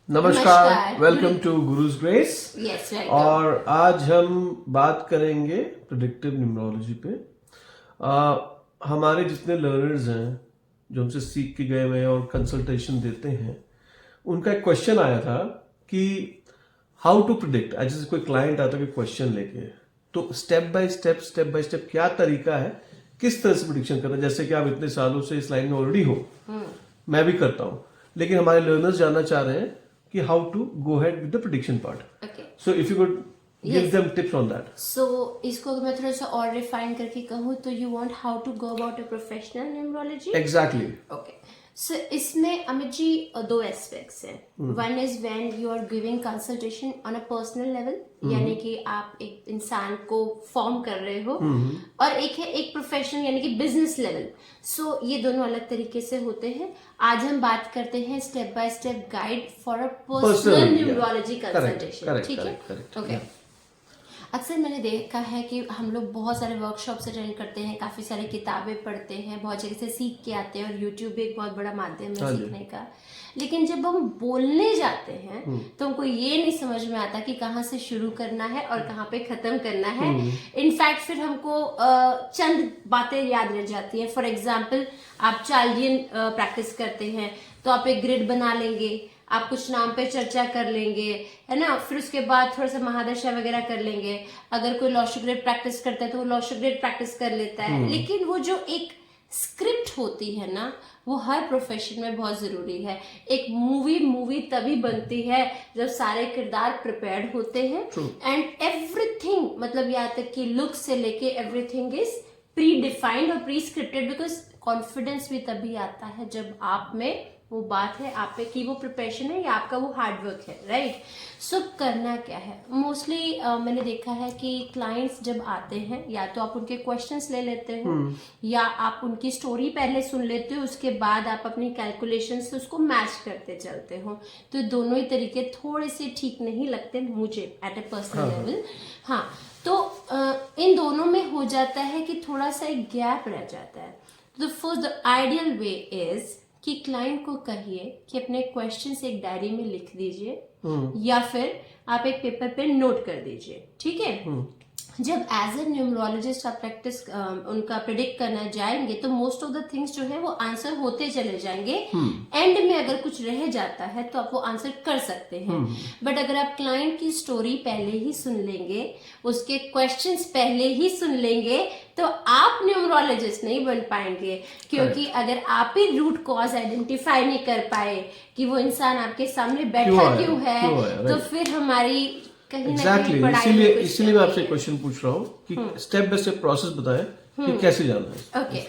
नमस्कार, welcome to gurus grace. Yes, और आज हम बात करेंगे प्रेडिक्टिव न्यूमरोलॉजी पे। हमारे जितने लर्नर्स हैं जो हमसे सीख के गए हुए हैं और कंसल्टेशन देते हैं, उनका एक क्वेश्चन आया था कि हाउ टू प्रिडिक्ट। आज जैसे कोई क्लाइंट आता है क्वेश्चन लेके, तो स्टेप बाय स्टेप क्या तरीका है, किस तरह से प्रिडिक्शन करना है। जैसे कि आप इतने सालों से इस लाइन में ऑलरेडी हो, मैं भी करता हूँ, लेकिन हमारे लर्नर्स जानना चाह रहे हैं कि how to go head with the prediction part. So if you could give them tips on that. So इसको अगर मैं थोड़ा सा और रिफाइन करके कहूँ तो you want how to go about a professional numerology. Exactly. Okay, so इसमें अमित जी दो एस्पेक्ट्स हैं। One is when you are giving consultation on a personal level, यानी कि आप एक इंसान को फॉर्म कर रहे हो, और एक है एक प्रोफेशनल यानी कि बिजनेस लेवल। सो ये दोनों अलग तरीके से होते हैं। आज हम बात करते हैं step by step guide for a personal numerology consultation. ठीक है, ओके। अक्सर मैंने देखा है कि हम लोग बहुत सारे वर्कशॉप्स अटेंड करते हैं, काफ़ी सारी किताबें पढ़ते हैं, बहुत जगह से सीख के आते हैं, और यूट्यूब भी एक बहुत बड़ा माध्यम है सीखने का। लेकिन जब हम बोलने जाते हैं तो हमको ये नहीं समझ में आता कि कहाँ से शुरू करना है और कहाँ पे ख़त्म करना है। इनफैक्ट फिर हमको चंद बातें याद रह जाती हैं। फॉर एग्जाम्पल, आप चार्लियन प्रैक्टिस करते हैं तो आप एक ग्रिड बना लेंगे, आप कुछ नाम पे चर्चा कर लेंगे, है ना। फिर उसके बाद थोड़ा सा महादशा वगैरह कर लेंगे। अगर कोई लॉ ग्रेड प्रैक्टिस करता है तो वो लॉ ग्रेड प्रैक्टिस कर लेता है। लेकिन वो जो एक स्क्रिप्ट होती है ना, वो हर प्रोफेशन में बहुत जरूरी है। एक मूवी तभी बनती है जब सारे किरदार प्रिपेयर्ड होते हैं, एंड एवरीथिंग, मतलब यहाँ तक कि लुक से लेके एवरीथिंग इज प्री डिफाइंड और प्री स्क्रिप्टेड। बिकॉज कॉन्फिडेंस भी तभी आता है जब आप में वो बात है, आप पे कि वो प्रिपरेशन है या आपका वो हार्डवर्क है, राइट। सो करना क्या है, मोस्टली मैंने देखा है कि क्लाइंट्स जब आते हैं, या तो आप उनके क्वेश्चंस ले लेते हो, या आप उनकी स्टोरी पहले सुन लेते हो, उसके बाद आप अपनी कैलकुलेशन से उसको मैच करते चलते हो। तो दोनों ही तरीके थोड़े से ठीक नहीं लगते मुझे एट ए पर्सनल लेवल। हाँ, तो इन दोनों में हो जाता है कि थोड़ा सा एक गैप रह जाता है। तो first the ideal way is कि क्लाइंट को कहिए कि अपने क्वेश्चंस एक डायरी में लिख दीजिए, या फिर आप एक पेपर पे नोट कर दीजिए। ठीक है, जब एज ए न्यूमरोलॉजिस्ट आप प्रैक्टिस उनका प्रिडिक्ट करना जाएंगे तो मोस्ट ऑफ द थिंग्स जो है वो आंसर होते चले जाएंगे। एंड में अगर कुछ रह जाता है तो आप वो आंसर कर सकते हैं। बट अगर आप क्लाइंट की स्टोरी पहले ही सुन लेंगे, उसके क्वेश्चंस पहले ही सुन लेंगे, तो आप न्यूमरोलॉजिस्ट नहीं बन पाएंगे। क्योंकि अगर आप ही रूट कॉज आइडेंटिफाई नहीं कर पाए कि वो इंसान आपके सामने बैठा क्यों है, तो फिर हमारी एग्जैक्टली इसीलिए मैं आपसे क्वेश्चन पूछ रहा हूँ कि स्टेप बाय स्टेप प्रोसेस बताएं कि कैसे जाना है। ओके,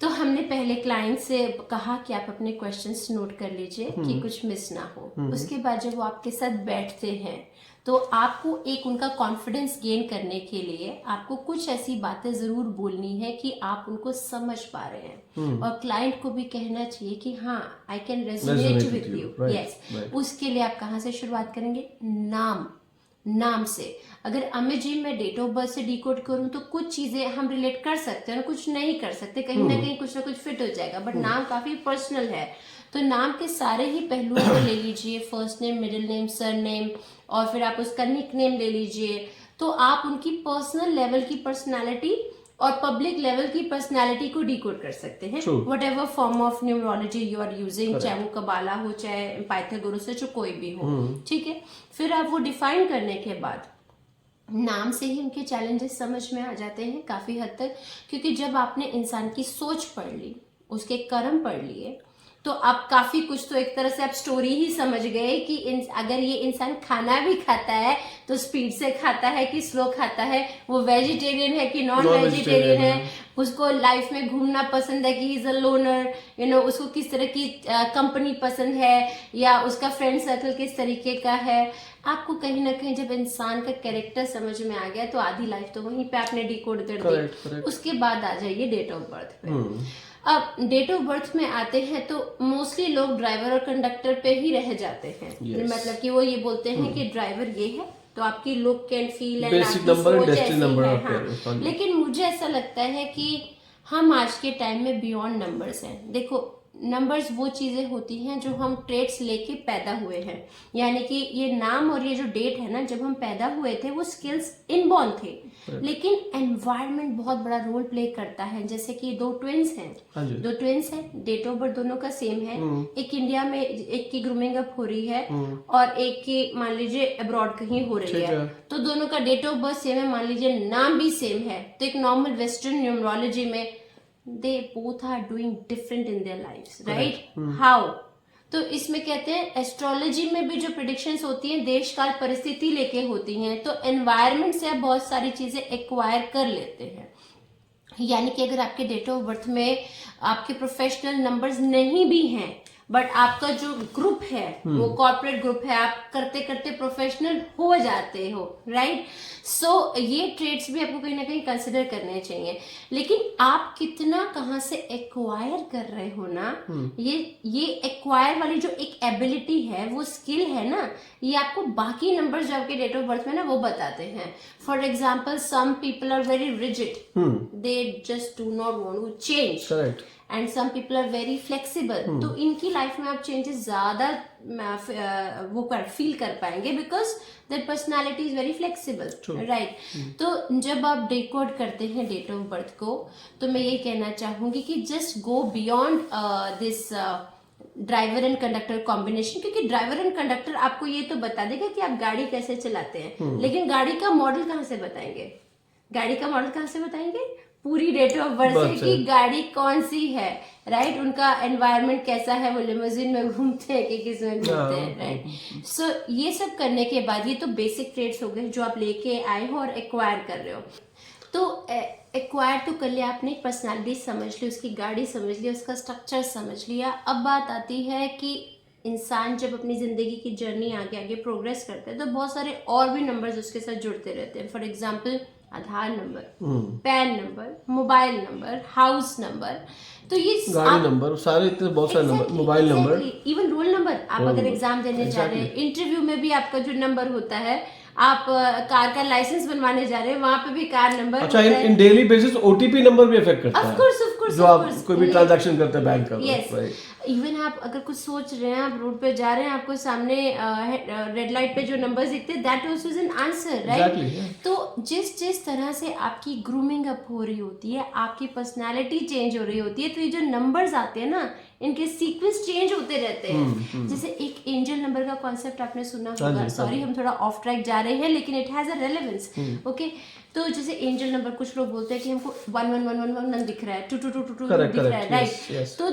तो हमने पहले क्लाइंट से कहा कि आप अपने क्वेश्चंस नोट कर लीजिए कि कुछ मिस ना हो। उसके बाद जब वो आपके साथ बैठते हैं तो आपको एक उनका कॉन्फिडेंस गेन करने के लिए आपको कुछ ऐसी बातें जरूर बोलनी है कि आप उनको समझ पा रहे हैं, और क्लाइंट को भी कहना चाहिए कि हाँ, I can resonate with you. Yes, उसके लिए आप कहाँ से शुरुआत करेंगे? नाम से। अगर अमित जी मैं डेट ऑफ बर्थ से डिकोड करूं तो कुछ चीजें हम रिलेट कर सकते हैं और कुछ नहीं कर सकते, कहीं ना कहीं कुछ ना कुछ फिट हो जाएगा। बट नाम काफी पर्सनल है, तो नाम के सारे ही पहलुओं को ले लीजिए, first name, middle name, sir name, और फिर आप उसका निक नेम ले लीजिए। तो आप उनकी पर्सनल लेवल की पर्सनैलिटी और पब्लिक लेवल की पर्सनालिटी को डिकोड कर सकते हैं, whatever form of numerology you are using, चाहे वो कबाला हो, चाहे पाइथागोरस हो, कोई भी हो। ठीक है, फिर आप वो डिफाइन करने के बाद नाम से ही उनके चैलेंजेस समझ में आ जाते हैं काफी हद तक। क्योंकि जब आपने इंसान की सोच पढ़ ली, उसके कर्म पढ़ लिए, तो आप काफी कुछ, तो एक तरह से आप स्टोरी ही समझ गए कि अगर ये इंसान खाना भी खाता है तो स्पीड से खाता है कि स्लो खाता है, वो वेजिटेरियन है कि नॉन वेजिटेरियन है, उसको लाइफ में घूमना पसंद है कि ही इज अ लोनर, उसको किस तरह की कंपनी पसंद है, या उसका फ्रेंड सर्कल किस तरीके का है। आपको कहीं ना कहीं जब इंसान का कैरेक्टर समझ में आ गया तो आधी लाइफ तो वहीं पे आपने डिकोड कर दी। उसके बाद आ जाइए डेट ऑफ बर्थ पे। अब डेट ऑफ बर्थ में आते हैं तो मोस्टली लोग ड्राइवर और कंडक्टर पे ही रह जाते हैं। मतलब कि वो ये बोलते हैं कि ड्राइवर ये है, तो आपकी लुक एंड फील एंड आपकी सोच ऐसी है। हाँ, लेकिन मुझे ऐसा लगता है कि हम आज के टाइम में बियॉन्ड नंबर्स हैं। देखो, नंबर्स वो चीजें होती हैं जो हम ट्रेड्स लेके पैदा हुए हैं, यानी कि ये नाम और ये जो डेट है ना, जब हम पैदा हुए थे वो स्किल्स इनबॉर्न थे, लेकिन एनवायरनमेंट बहुत बड़ा रोल प्ले करता है। जैसे कि दो ट्विन्स हैं, डेट ऑफ बर्थ दोनों का सेम है, एक इंडिया में एक की ग्रूमिंग अप हो रही है और एक की मान लीजिए अब्रॉड कहीं हो रही है, तो दोनों का डेट ऑफ बर्थ सेम है, मान लीजिए नाम भी सेम है, तो एक नॉर्मल वेस्टर्न न्यूमरोलॉजी में they both are doing different in their lives, right? How? तो इसमें कहते हैं एस्ट्रोलॉजी में भी जो प्रिडिक्शंस होती हैं देश काल परिस्थिति लेके होती हैं, तो एनवायरनमेंट से आप बहुत सारी चीजें एक्वायर कर लेते हैं। यानी कि अगर आपके डेट ऑफ बर्थ में आपके प्रोफेशनल नंबर्स नहीं भी हैं, बट आपका जो ग्रुप है वो कॉर्पोरेट ग्रुप है, आप करते करते प्रोफेशनल हो जाते हो, राइट? सो ये ट्रेड्स भी आपको कहीं ना कहीं कंसिडर करने चाहिए, लेकिन आप कितना कहाँ से एक्वायर कर रहे हो ना, ये एक्वायर वाली जो एक एबिलिटी है, वो स्किल है ना, ये आपको बाकी नंबर्स जो आपके डेट ऑफ बर्थ में ना वो बताते हैं। For example some people are very rigid, they just do not want to change, correct, and some people are very flexible, तो इनकी लाइफ में आप चेंजेस ज्यादा फील कर पाएंगे because there personality is very flexible, right? तो जब आप डिकोड करते हैं डेट ऑफ बर्थ को, तो मैं ये कहना चाहूंगी कि just go beyond this driver and conductor combination, क्योंकि ड्राइवर एंड कंडक्टर आपको ये तो बता देगा कि आप गाड़ी कैसे चलाते हैं, लेकिन गाड़ी का मॉडल कहाँ से बताएंगे? पूरी डेट ऑफ बर्थ से कि गाड़ी कौन सी है, राइट? उनका एनवायरनमेंट कैसा है, वो लिमोजिन में घूमते हैं कि किस में घूमते हैं, राइट? सो ये सब करने के बाद ये तो बेसिक ट्रेड्स हो गए जो आप लेके आए हो और एक्वायर कर रहे हो। तो एक्वायर तो कर लिया आपने, पर्सनालिटी समझ ली, उसकी गाड़ी समझ ली, उसका स्ट्रक्चर समझ लिया। अब बात आती है कि इंसान जब अपनी जिंदगी की जर्नी आगे आगे प्रोग्रेस करता है तो बहुत सारे और भी नंबर्स उसके साथ जुड़ते रहते हैं। For example Aadhaar number, pan number, mobile number, house number, तो ये गाड़ी नंबर, सारे इतने बहुत सारे number, mobile number, even roll number. आप अगर एग्जाम देने जा रहे हैं, इंटरव्यू में भी आपका जो नंबर होता है, आप कार का लाइसेंस बनवाने जा रहे हैं, वहां पे भी कार नंबर। अच्छा, इन डेली बेसिस ओटीपी नंबर भी इफेक्ट करता है, ऑफ कोर्स, जो आप कोई भी ट्रांजैक्शन करते हैं बैंक का। यस, इवन आप अगर कुछ सोच रहे हैं, आप रोड पे जा रहे हैं, आपको सामने रेड लाइट पे जो नंबर दिखते हैं, that also is an answer, right? तो जिस तरह से आपकी ग्रूमिंग अप हो रही होती है, आपकी पर्सनालिटी चेंज हो रही होती है, तो ये जो नंबर्स आते हैं ना, इनके सीक्वेंस चेंज होते रहते हैं। जैसे एक एंजल नंबर का कॉन्सेप्ट आपने सुना होगा, सॉरी हम थोड़ा ऑफ ट्रैक जा रहे हैं, लेकिन it has a relevance, okay? तो जैसे एंजल नंबर, कुछ लोग बोलते हैं कि हमको 111111 दिख रहा है, 2222 दिख रहा है, राइट? तो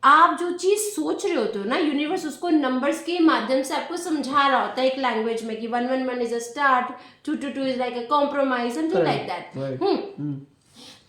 आप जो चीज सोच रहे होते हो ना, यूनिवर्स उसको नंबर्स के माध्यम से आपको समझा रहा होता है एक लैंग्वेज में कि 111 is a start, 222 is like a compromise, something like that.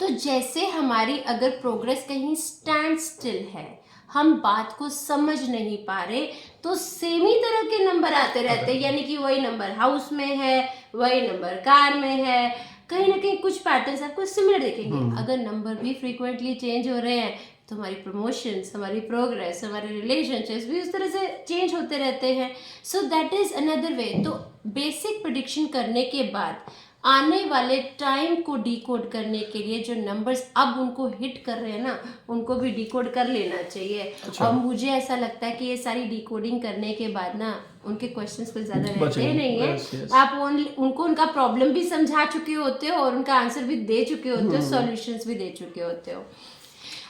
तो जैसे हमारी अगर प्रोग्रेस कहीं स्टैंड स्टिल है, हम बात को समझ नहीं पा रहे, तो सेम ही तरह के नंबर आते रहते हैं, यानी कि वही नंबर हाउस में है, वही नंबर कार में है, कहीं ना कहीं कुछ पैटर्न्स आपको सिमिलर दिखेंगे। अगर नंबर भी फ्रीक्वेंटली चेंज हो रहे हैं, तो हमारी प्रमोशंस, हमारी प्रोग्रेस, हमारे रिलेशनशिप्स भी उस तरह से चेंज होते रहते हैं। So that is another way. तो बेसिक प्रेडिक्शन करने के बाद आने वाले टाइम को डिकोड करने के लिए जो नंबर्स अब उनको हिट कर रहे हैं ना, उनको भी डिकोड कर लेना चाहिए। अच्छा। और मुझे ऐसा लगता है कि ये सारी डिकोडिंग करने के बाद ना उनके क्वेश्चंस कुछ ज्यादा रहते नहीं है। आप उनको उनका प्रॉब्लम भी समझा चुके होते हो और उनका आंसर भी दे चुके होते हो, सॉल्यूशंस भी दे चुके होते हो।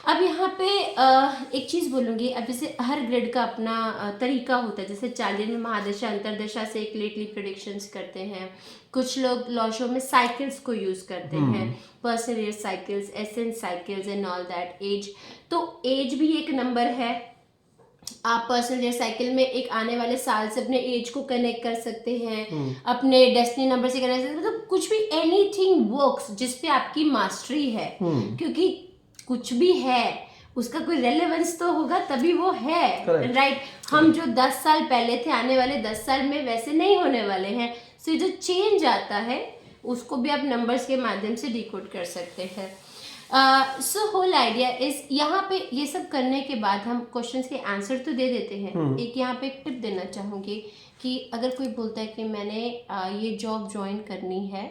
अब यहाँ पे एक चीज बोलूंगी, अब जैसे हर ग्रेड का अपना तरीका होता है। जैसे चार्लियन में महादशा अंतरदशा से एक लेटली प्रेडिक्शंस करते हैं, कुछ लोग लॉ शो में साइकिल्स को यूज करते हैं, personal year cycles, essence cycles and all that. Age, तो एज भी एक नंबर है। आप पर्सनल ईयर साइकिल में एक आने वाले साल से अपने एज को कनेक्ट कर सकते हैं, अपने डेस्टिनी नंबर से कनेक्ट कर सकते हैं। मतलब कुछ भी एनीथिंग वर्क्स जिसपे आपकी मास्टरी है, क्योंकि कुछ भी है उसका कोई रेलेवेंस तो होगा तभी वो है, राइट? हम जो 10 साल पहले थे, आने वाले 10 साल में वैसे नहीं होने वाले हैं। सो जो चेंज आता है उसको भी आप नंबर्स के माध्यम से डिकोड कर सकते हैं। सो होल आइडिया इज, यहाँ पे ये सब करने के बाद हम क्वेश्चंस के आंसर तो दे देते हैं। एक यहाँ पे एक टिप देना चाहूंगी कि अगर कोई बोलता है कि मैंने ये जॉब ज्वाइन करनी है,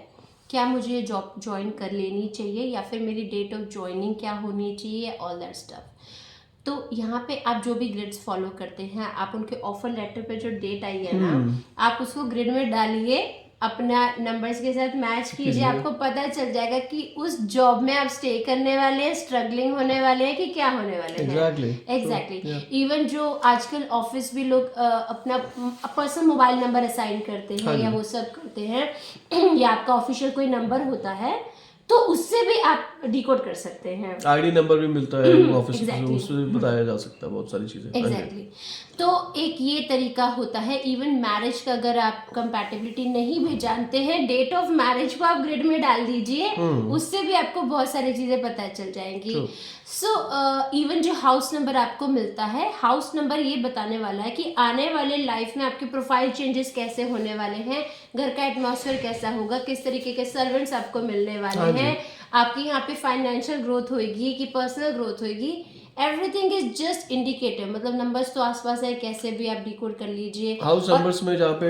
क्या मुझे ये जॉब ज्वाइन कर लेनी चाहिए या फिर मेरी डेट ऑफ ज्वाइनिंग क्या होनी चाहिए, ऑल दैट स्टफ। तो यहाँ पे आप जो भी ग्रिड्स फॉलो करते हैं, आप उनके ऑफर लेटर पे जो डेट आई है ना, आप उसको ग्रिड में डालिए, अपना नंबर्स के साथ मैच कीजिए, आपको पता चल जाएगा कि उस जॉब में आप स्टे करने वाले हैं, स्ट्रगलिंग होने वाले हैं कि क्या होने वाले हैं। एग्जैक्टली। इवन जो आजकल ऑफिस भी लोग अपना पर्सनल मोबाइल नंबर असाइन करते हैं या वो सब करते हैं या आपका ऑफिशियल कोई नंबर होता है, तो उससे भी आप डिकोड कर सकते हैं। आईडी नंबर भी मिलता है ऑफिस से, उससे भी बताया जा सकता है बहुत सारी चीजें। एग्जैक्टली। तो एक ये तरीका होता है। इवन मैरिज का अगर आप कंपैटिबिलिटी नहीं भी जानते हैं, डेट ऑफ मैरिज को आप ग्रिड में डाल दीजिए, उससे भी आपको बहुत सारी चीजें पता चल जाएंगी। सो इवन जो हाउस नंबर आपको मिलता है, हाउस नंबर ये बताने वाला है कि आने वाले लाइफ में आपके प्रोफाइल चेंजेस कैसे होने वाले हैं, घर का एटमॉस्फेयर कैसा होगा, किस तरीके के सर्वेंट्स आपको मिलने वाले हैं, आपकी यहाँ पे फाइनेंशियल ग्रोथ होगी कि पर्सनल ग्रोथ होगी। एवरीथिंग इज जस्ट इंडिकेटिव, मतलब नंबर्स तो आसपास है, कैसे भी आप डिकोड कर लीजिए। हाउस नंबर्स में जहाँ पे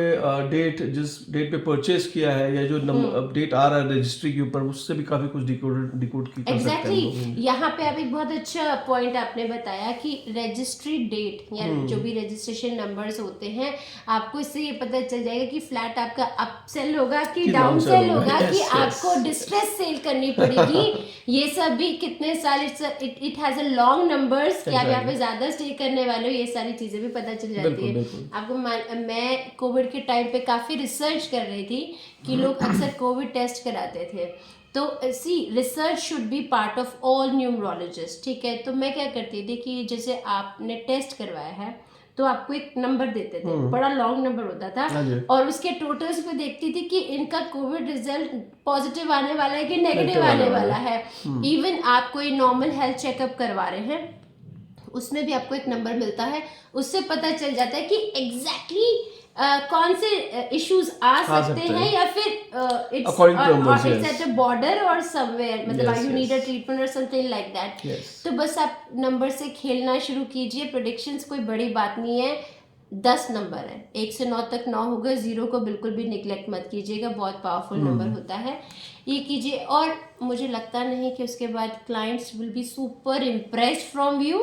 डेट, जिस डेट पे परचेज किया है या जो नंबर डेट आ रहा है रजिस्ट्री के ऊपर, उससे भी काफी कुछ डिकोड की कर सकते हैं लोग। यहाँ पे आप एक बहुत अच्छा पॉइंट आपने बताया कि रजिस्ट्री डेट या जो भी रजिस्ट्रेशन नंबर्स होते हैं, आपको इससे ये पता चल जाएगा कि फ्लैट आपका अप सेल होगा कि डाउन सेल होगा, कि आपको डिस्ट्रेस सेल करनी पड़ेगी। ये सब भी कितने साल, it has a long numbers, कि आप यहाँ पे ज्यादा स्टे करने वाले हो, ये सारी चीजें भी पता चल जाती है आपको। मैं कोविड के टाइम पे काफी रिसर्च कर रही थी कि लोग अक्सर कोविड टेस्ट कराते थे। तो see research should be part of all numerologist, ठीक है। तो मैं क्या करती थी कि जैसे आपने टेस्ट करवाया है तो आपको एक नंबर देते थे, बड़ा लॉन्ग नंबर होता था, और उसके टोटल्स पे देखती थी कि इनका कोविड रिजल्ट पॉजिटिव आने वाला है कि नेगेटिव आने वाला है। इवन आप कोई नॉर्मल हेल्थ चेकअप करवा रहे हैं, उसमें भी आपको एक नंबर मिलता है, उससे पता चल जाता है कि एग्जैक्टली कौन से इश्यूज आ सकते हैं, या फिर इट्स एट अ बॉर्डर और समवेयर, मतलब यू नीड अ ट्रीटमेंट और समथिंग लाइक दैट। तो बस आप नंबर से खेलना शुरू कीजिए। प्रेडिक्शंस कोई बड़ी बात नहीं है, 10 नंबर है, 1 से 9 तक 9 होगा, 0 को बिल्कुल भी निग्लेक्ट मत कीजिएगा, बहुत पावरफुल नंबर होता है, ये कीजिए। और मुझे लगता नहीं कि उसके बाद clients will be super impressed from you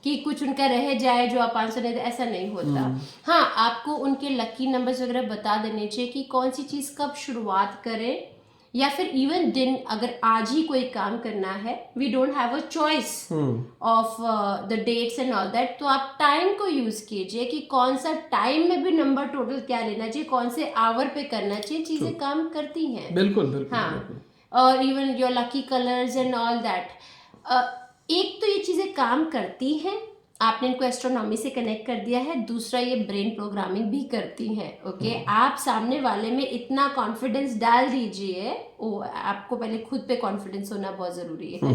कि कुछ उनका रह जाए जो आप आंसर नहीं दे, ऐसा नहीं होता। हाँ, आपको उनके लकी नंबर्स वगैरह बता देने चाहिए कि कौन सी चीज़ कब शुरुआत करें, या फिर इवन दिन अगर आज ही कोई काम करना है, we don't have a choice of the dates and all that, तो आप टाइम को यूज कीजिए कि कौन सा टाइम में भी नंबर टोटल क्या लेना चाहिए, कौन से आवर पे करना चाहिए, चीजें काम करती हैं। बिल्कुल हाँ, और even your lucky colours and all that, एक तो ये चीजें काम करती हैं, आपने इनको एस्ट्रोनॉमी से कनेक्ट कर दिया है, दूसरा ये ब्रेन प्रोग्रामिंग भी करती हैं। ओके, आप सामने वाले में इतना कॉन्फिडेंस डाल दीजिए, आपको पहले खुद पे कॉन्फिडेंस होना बहुत जरूरी है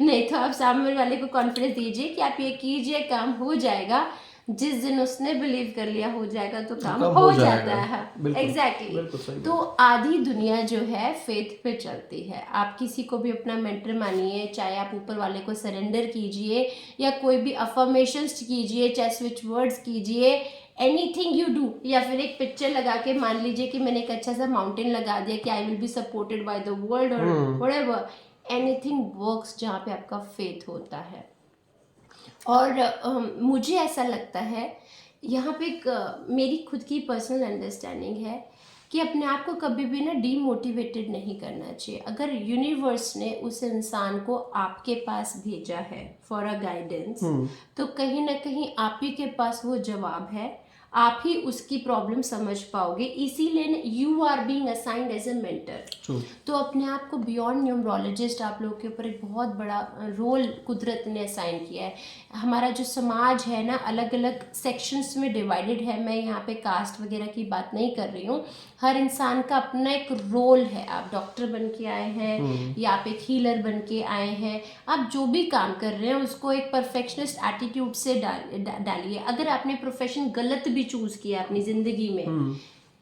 नहीं तो आप सामने वाले को कॉन्फिडेंस दीजिए कि आप ये कीजिए, काम हो जाएगा। जिस दिन उसने बिलीव कर लिया हो जाएगा तो काम हो जाता है। एग्जैक्टली। तो आधी दुनिया जो है फेथ पे चलती है। आप किसी को भी अपना मेंटर मानिए, चाहे आप ऊपर वाले को सरेंडर कीजिए या कोई भी अफर्मेशंस कीजिए, चाहे स्विच वर्ड्स कीजिए, एनीथिंग यू डू, या फिर एक पिक्चर लगा के मान लीजिए कि मैंने एक अच्छा सा माउंटेन लगा दिया कि I will be supported by the world और व्हाटएवर, एनीथिंग वर्क्स जहाँ पे आपका फेथ होता है। और मुझे ऐसा लगता है यहाँ पे एक मेरी खुद की पर्सनल अंडरस्टैंडिंग है कि अपने आप को कभी भी ना डीमोटिवेटेड नहीं करना चाहिए। अगर यूनिवर्स ने उस इंसान को आपके पास भेजा है फॉर अ गाइडेंस, तो कहीं ना कहीं आप ही के पास वो जवाब है, आप ही उसकी प्रॉब्लम समझ पाओगे, इसीलिए you are being assigned as a mentor. तो अपने आप को बियॉन्ड न्यूमरोलॉजिस्ट, आप लोगों के ऊपर एक बहुत बड़ा रोल कुदरत ने असाइन किया है। हमारा जो समाज है ना, अलग अलग सेक्शंस में डिवाइडेड है। मैं यहाँ पे कास्ट वगैरह की बात नहीं कर रही हूँ, हर इंसान का अपना एक रोल है। आप डॉक्टर बन के आए हैं या आप एक हीलर बन के आए हैं, आप जो भी काम कर रहे हैं उसको एक परफेक्शनिस्ट एटीट्यूड से डालिए। अगर आपने प्रोफेशन गलत भी चूज किया अपनी जिंदगी में,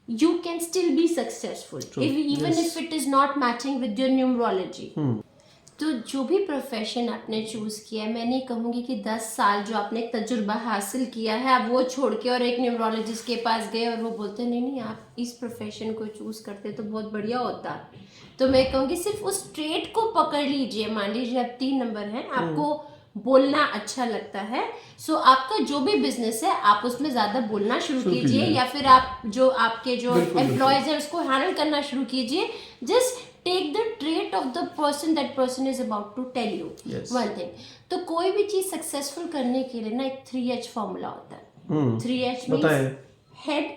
you can still be successful even if it is not matching with your numerology। तो जो भी प्रोफेशन आपने चूज किया है, मैं नहीं कहूँगी कि 10 साल जो आपने एक तजुर्बा हासिल किया है आप वो छोड़ के और एक न्यूमरोलॉजिस्ट के पास गए और वो बोलते नहीं आप इस प्रोफेशन को चूज करते तो बहुत बढ़िया होता, तो मैं कहूँगी सिर्फ उस ट्रेड को पकड़ लीजिए। मान लीजिए आप 3 नंबर हैं, आपको बोलना अच्छा लगता है, सो आपका जो भी बिजनेस है आप उसमें ज्यादा बोलना शुरू कीजिए, या फिर आप जो आपके जो एम्प्लॉयज है उसको हैंडल करना शुरू कीजिए. Just take the trait of the person that person is about to tell you one thing. तो कोई भी चीज सक्सेसफुल करने के लिए ना एक 3H फॉर्मूला होता है. 3H means head,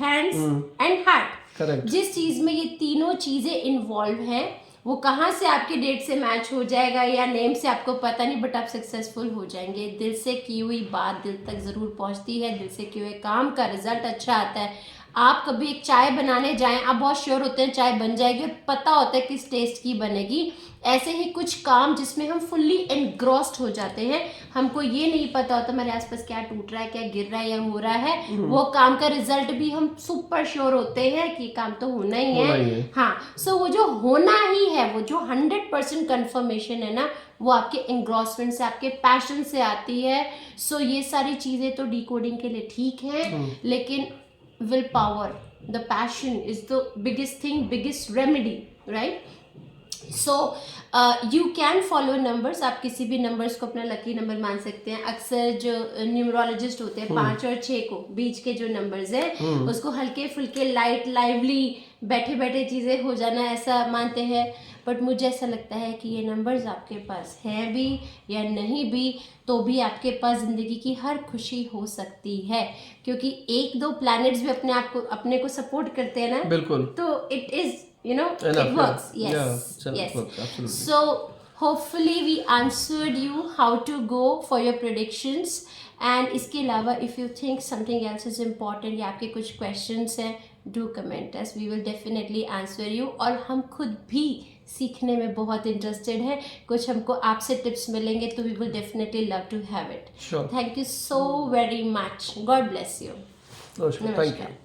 hands and heart. Correct. जिस चीज में ये तीनों चीजें इन्वॉल्व हैं, वो कहाँ से आपके डेट से मैच हो जाएगा या नेम से आपको पता नहीं, बट आप सक्सेसफुल हो जाएंगे. दिल से की हुई बात दिल तक जरूर पहुंचती है, दिल से किए हुए काम का रिजल्ट अच्छा आता है. आप कभी एक चाय बनाने जाएं, आप बहुत श्योर होते हैं चाय बन जाएगी और पता होता है किस टेस्ट की बनेगी. ऐसे ही कुछ काम जिसमें हम फुल्ली एनग्रॉस्ड हो जाते हैं, हमको ये नहीं पता होता हमारे आसपास क्या टूट रहा है, क्या गिर रहा है या हो रहा है, वो काम का रिजल्ट भी हम सुपर श्योर होते हैं कि काम तो होना ही है. हाँ, सो वो जो होना ही है, वो जो 100% कंफर्मेशन है ना, वो आपके एंग्रॉसमेंट से, आपके पैशन से आती है. सो ये सारी चीजें तो डिकोडिंग के लिए ठीक है, लेकिन will power, the passion is the biggest thing, biggest remedy, right? So you can follow numbers. आप किसी भी नंबर्स को अपना लकी नंबर मान सकते हैं. अक्सर जो न्यूमरोलॉजिस्ट होते हैं 5 और 6 को, बीच के जो नंबर्स हैं, उसको हल्के फुल्के लाइट लाइवली बैठे बैठे चीजें हो जाना ऐसा मानते हैं. बट मुझे ऐसा लगता है कि ये नंबर्स आपके पास हैं भी या नहीं भी, तो भी आपके पास जिंदगी की हर खुशी हो सकती है, क्योंकि 1-2 प्लैनेट्स भी अपने को सपोर्ट करते हैं ना. बिल्कुल. तो it is it works. Yes. Absolutely. So hopefully we answered you how to go for your predictions. And इसके अलावा if you think something else is important या आपके कुछ questions हैं, do comment us. We will definitely answer you. और हम खुद भी सीखने में बहुत इंटरेस्टेड हैं. कुछ हमको आपसे टिप्स मिलेंगे तो we will definitely love to have it. Sure. Thank you so very much. God bless you. Namaskar. Thank you.